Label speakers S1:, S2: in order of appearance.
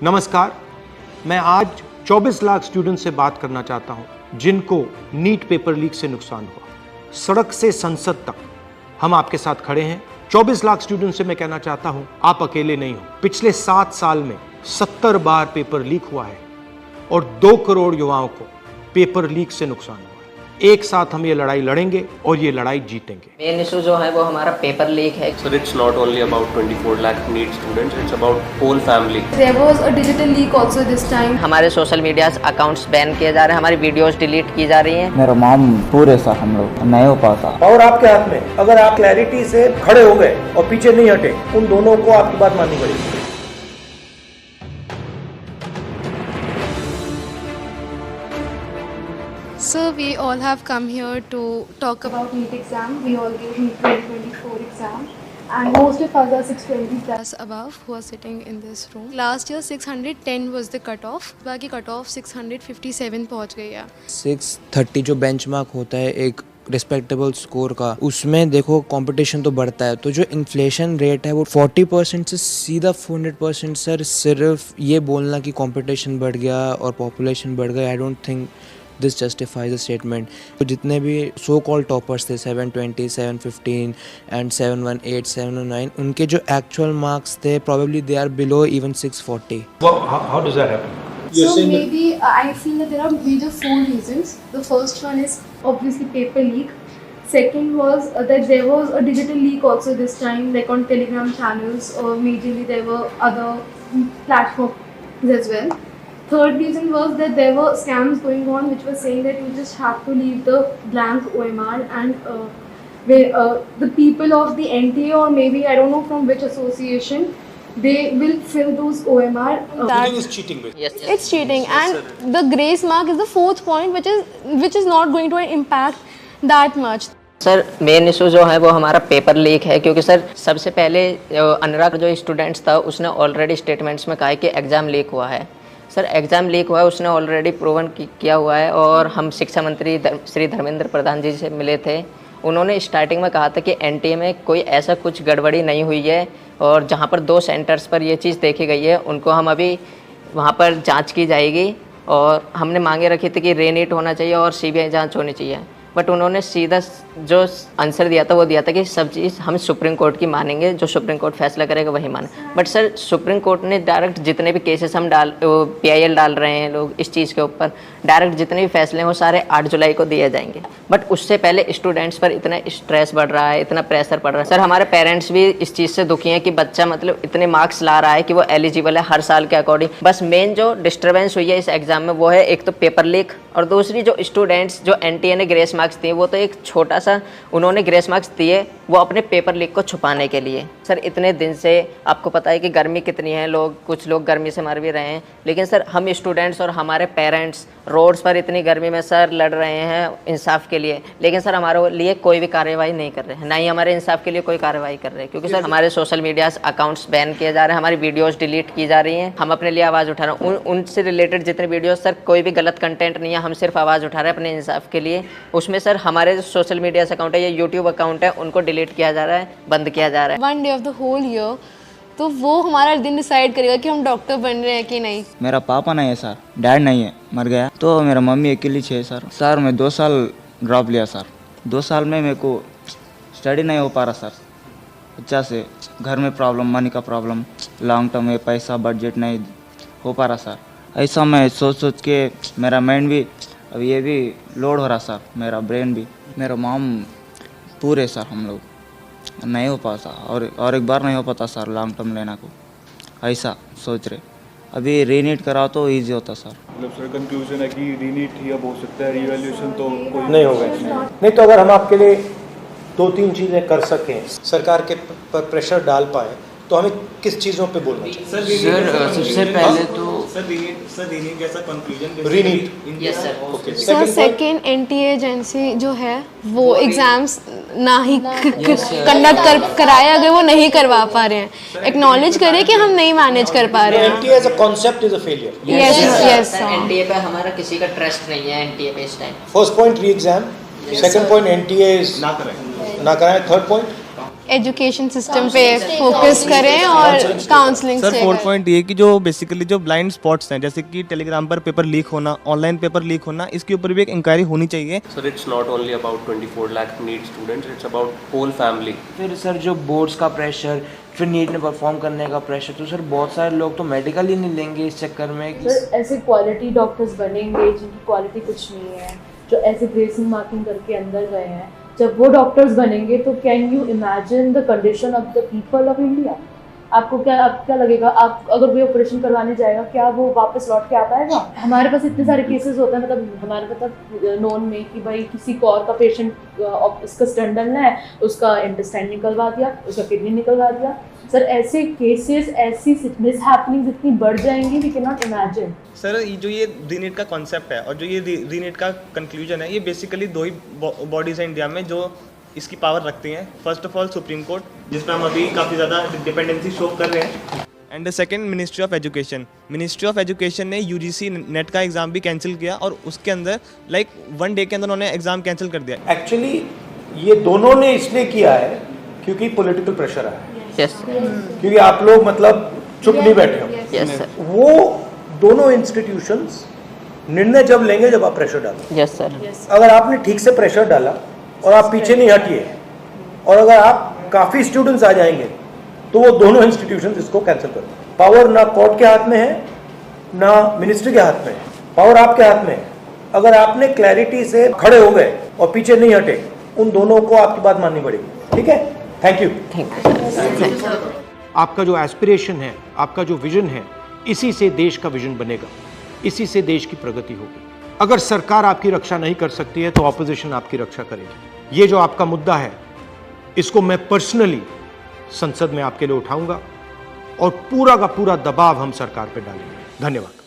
S1: नमस्कार, मैं आज 24 लाख स्टूडेंट से बात करना चाहता हूं जिनको नीट पेपर लीक से नुकसान हुआ। सड़क से संसद तक हम आपके साथ खड़े हैं। 24 लाख स्टूडेंट से मैं कहना चाहता हूं, आप अकेले नहीं हो। पिछले 7 साल में 70 बार पेपर लीक हुआ है और 2 करोड़ युवाओं को पेपर लीक से नुकसान हुआ है। एक साथ हम ये लड़ाई लड़ेंगे और ये लड़ाई जीतेंगे।
S2: मेन इशू जो है वो हमारा पेपर लीक है।
S3: Sir, it's not only about 24 lakh NEET students, it's about whole family.
S4: There was a digital leak also this time.
S2: हमारे सोशल मीडिया अकाउंट्स बैन किए जा रहे हैं, हमारी वीडियोस डिलीट की जा रही हैं।
S5: मेरा माम पूरे साथ हम लोग नहीं हो पाता।
S1: और आपके हाथ में, अगर आप क्लैरिटी से खड़े हो गए और पीछे नहीं हटे, उन दोनों को आपकी बात माननी पड़ेगी।
S4: So we all have come here to talk about NEET exam. We all gave NEET 2024 exam. And most of us are 620 plus above who are sitting in this room. Last year 610 was the cutoff. बाकी cutoff 657 पहुंच गई है।
S6: 630 जो benchmark होता है एक respectable score का, उसमें देखो कंपटीशन तो बढ़ता है। तो जो इन्फ्लेशन रेट है वो 40% से सीधा 400% सर, सिर्फ ये बोलना कि कंपटीशन बढ़ गया और पॉपुलेशन बढ़ गया, I don't think this justifies the statement. तो जितने भी सो कॉल टॉपर्स थे 720, 715 एंड 718, 709, उनके जो एक्चुअल मार्क्स थे probably they are below even 640.
S1: How does that happen?
S4: So maybe I feel that there are major 4 reasons. The first one is obviously paper leak. Second was that there was a digital leak also this time, like on Telegram channels, or majorly there were other platforms as well. Third reason was that there were scams going on which were saying that you just have to leave the blank OMR and the people of the NTA, or maybe I don't know from which association, they will fill those OMR.
S1: Cheating is cheating.
S2: Yes.
S4: It's cheating, and the grace mark is the 4th point, which is not going to impact that much.
S2: Sir main issue जो है वो हमारा paper leak है, क्योंकि sir सबसे पहले अनुराग जो students था उसने ऑलरेडी स्टेटमेंट्स में कहा है कि एग्ज़ाम लीक हुआ है। सर एग्ज़ाम लीक हुआ है, उसने ऑलरेडी प्रूवन किया हुआ है। और हम शिक्षा मंत्री श्री धर्मेंद्र प्रधान जी से मिले थे, उन्होंने स्टार्टिंग में कहा था कि एनटीए में कोई ऐसा कुछ गड़बड़ी नहीं हुई है, और जहां पर 2 सेंटर्स पर ये चीज़ देखी गई है उनको हम अभी वहां पर जांच की जाएगी। और हमने मांगे रखी थी कि रीनीट होना चाहिए और सीबीआई जांच होनी चाहिए, बट उन्होंने सीधा जो आंसर दिया था वो दिया था कि सब चीज़ हम सुप्रीम कोर्ट की मानेंगे, जो सुप्रीम कोर्ट फैसला करेगा वही माने। बट सर सुप्रीम कोर्ट ने डायरेक्ट जितने भी केसेस हम PIL डाल रहे हैं लोग इस चीज़ के ऊपर, डायरेक्ट जितने भी फैसले हैं वो सारे 8 जुलाई को दिए जाएंगे। बट उससे पहले स्टूडेंट्स पर इतना स्ट्रेस बढ़ रहा है, इतना प्रेशर पड़ रहा है। सर हमारे पेरेंट्स भी इस चीज़ से दुखी हैं कि बच्चा मतलब इतने मार्क्स ला रहा है कि वो एलिजिबल है हर साल के अकॉर्डिंग। बस मेन जो डिस्टर्बेंस हुई है इस एग्ज़ाम में वो है एक तो पेपर लीक, और दूसरी जो स्टूडेंट्स जो NTA ने ग्रेस मार्क्स दिए वो तो एक छोटा सा उन्होंने ग्रेस मार्क्स दिए वो अपने पेपर लीक को छुपाने के लिए। सर इतने दिन से आपको पता है कि गर्मी कितनी है, कुछ लोग गर्मी से मर भी रहे हैं, लेकिन सर हम स्टूडेंट्स और हमारे पेरेंट्स रोड्स पर इतनी गर्मी में सर लड़ रहे हैं इंसाफ के लिए, लेकिन सर हमारे लिए कोई भी कार्रवाई नहीं कर रहे हैं, ना ही हमारे इंसाफ के लिए कोई कार्रवाई कर रहे हैं। क्योंकि सर हमारे सोशल मीडिया अकाउंट्स बैन किए जा रहे हैं, हमारी वीडियोस डिलीट की जा रही हैं। हम अपने लिए आवाज़ उठा रहे हैं, उनसे रिलेटेड जितने वीडियोस सर कोई भी गलत कंटेंट नहीं है, हम सिर्फ आवाज़ उठा रहे हैं अपने इंसाफ के लिए। उसमें सर हमारे जो सोशल मीडिया अकाउंट है या यूट्यूब अकाउंट है उनको डिलीट किया जा रहा है, बंद किया जा रहा है।
S4: 1 day of the whole year, तो वो हमारा दिन डिसाइड करेगा कि हम डॉक्टर बन रहे हैं कि नहीं।
S5: मेरा पापा नहीं है सर, डैड नहीं है, मर गया। तो मेरा मम्मी अकेली है सर। मैं 2 साल ड्रॉप लिया सर। 2 साल में मेरे को स्टडी नहीं हो पा रहा सर, अच्छा से। घर में प्रॉब्लम, मनी का प्रॉब्लम, लॉन्ग टर्म में पैसा बजट नहीं हो पा रहा सर। ऐसा मैं सोच के मेरा माइंड भी अब ये भी लोड हो रहा सर, मेरा ब्रेन भी। मेरा माम पूरे सर हम लोग नहीं हो पाता, और एक बार नहीं हो पाता सर लॉन्ग टर्म लेना को, ऐसा सोच रहे। अभी रीनीट कराओ तो इजी होता सर।
S3: मतलब सर कंक्लूजन है कि रीनीट ही अब हो सकता है, रिवैल्यूएशन तो कोई
S1: नहीं होगा। नहीं तो अगर हम आपके लिए 2-3 चीज़ें कर सकें, सरकार के पर प्रेशर डाल पाए, तो हमें किस चीज़ों पे बोलना चाहिए?
S6: सर सबसे पहले तो
S3: रीनीट जैसा conclusion
S1: रीनीट।
S2: Yes sir.
S4: Sir second NTA agency जो है वो एग्जाम्स ना ही कंडक्ट कराए, अगर वो नहीं करवा पा रहे हैं, एक्नॉलेज करें कि हम नहीं मैनेज कर पा रहे हैं।
S1: NTA as a concept is a failure.
S4: Yes
S2: NTA पे हमारा किसी का ट्रस्ट नहीं है NTA पे इस टाइम।
S1: फर्स्ट पॉइंट री exam, second point NTA is ना कराएं, थर्ड पॉइंट
S7: एजुकेशन सिस्टम पे फोकस करें और काउंसलिंग
S8: सर
S7: से
S8: 4
S7: करें।
S8: पॉइंट ये कि जो बेसिकली जो ब्लाइंड स्पॉट्स हैं जैसे कि टेलीग्राम पर पेपर लीक होना, ऑनलाइन पेपर लीक होना, इसके ऊपर भी एक इंक्वायरी होनी चाहिए।
S3: Sir, it's not only about 24 lakh NEET students, it's about whole family.
S6: फिर सर जो बोर्ड्स का प्रेशर, फिर नीट में परफॉर्म करने का प्रेशर, तो सर बहुत सारे लोग तो मेडिकल ही नहीं लेंगे इस चक्कर में कि
S9: सर ऐसे क्वालिटी डॉक्टर्स बनेंगे जिनकी क्वालिटी कुछ नहीं है, जो ऐसे ग्रेसिंग मार्किंग करके अंदर गए हैं, जब वो डॉक्टर्स बनेंगे तो can you imagine the condition of the people of India. आपको क्या लगेगा, आप अगर कोई ऑपरेशन करवाने जाएगा क्या वो वापस लौट के आ पाएगा? हमारे पास इतने सारे केसेस होते हैं, मतलब हमारे मतलब नोन में कि भाई किसी को और का पेशेंट उसका स्टेंट डालना है, उसका इंटेस्टाइन निकलवा दिया, उसका किडनी निकलवा दिया। सर ऐसे केसेस, ऐसी मिसहैपनिंग्स इतनी बढ़ जाएंगी, we can not imagine.
S8: Sir जो ये रीनीट का कॉन्सेप्ट है और जो ये रीनीट का कंक्लूजन है, ये बेसिकली दो ही बॉडीज़ हैं इंडिया में जो इसकी पावर रखती हैं। First of all supreme court, जिसमें हम अभी काफ़ी ज़्यादा डिपेंडेंसी शो कर रहे हैं, and second ministry of education. Ministry of education ने यूजीसी नेट का एग्ज़ाम भी कैंसिल किया और उसके अंदर लाइक 1 डे के अंदर उन्होंने एग्ज़ाम कैंसिल कर दिया।
S1: एक्चुअली ये दोनों ने इसलिए किया है क्योंकि पॉलिटिकल प्रेशर आया है,
S2: यस सर,
S1: क्योंकि आप लोग मतलब चुप नहीं बैठे हो।
S2: यस सर,
S1: वो दोनों इंस्टीट्यूशंस निर्णय जब लेंगे जब आप प्रेशर डालो।
S2: यस सर,
S1: अगर आपने ठीक से प्रेशर डाला और आप पीछे नहीं हटिए और अगर आप काफ़ी स्टूडेंट्स आ जाएंगे तो वो दोनों इंस्टीट्यूशंस इसको कैंसिल कर दें। पावर ना कोर्ट के हाथ में है ना मिनिस्ट्री के हाथ में है, पावर आपके हाथ में है। अगर आपने क्लैरिटी से खड़े हो गए और पीछे नहीं हटे, उन दोनों को आपकी बात माननी पड़ेगी। ठीक है, थैंक यू।
S2: Thank you.
S1: आपका जो एस्पिरेशन है, आपका जो विजन है, इसी से देश का विजन बनेगा, इसी से देश की प्रगति होगी। अगर सरकार आपकी रक्षा नहीं कर सकती है तो ऑपोजिशन आपकी रक्षा करेगी। ये जो आपका मुद्दा है, इसको मैं पर्सनली संसद में आपके लिए उठाऊंगा और पूरा का पूरा दबाव हम सरकार पे डालेंगे। धन्यवाद।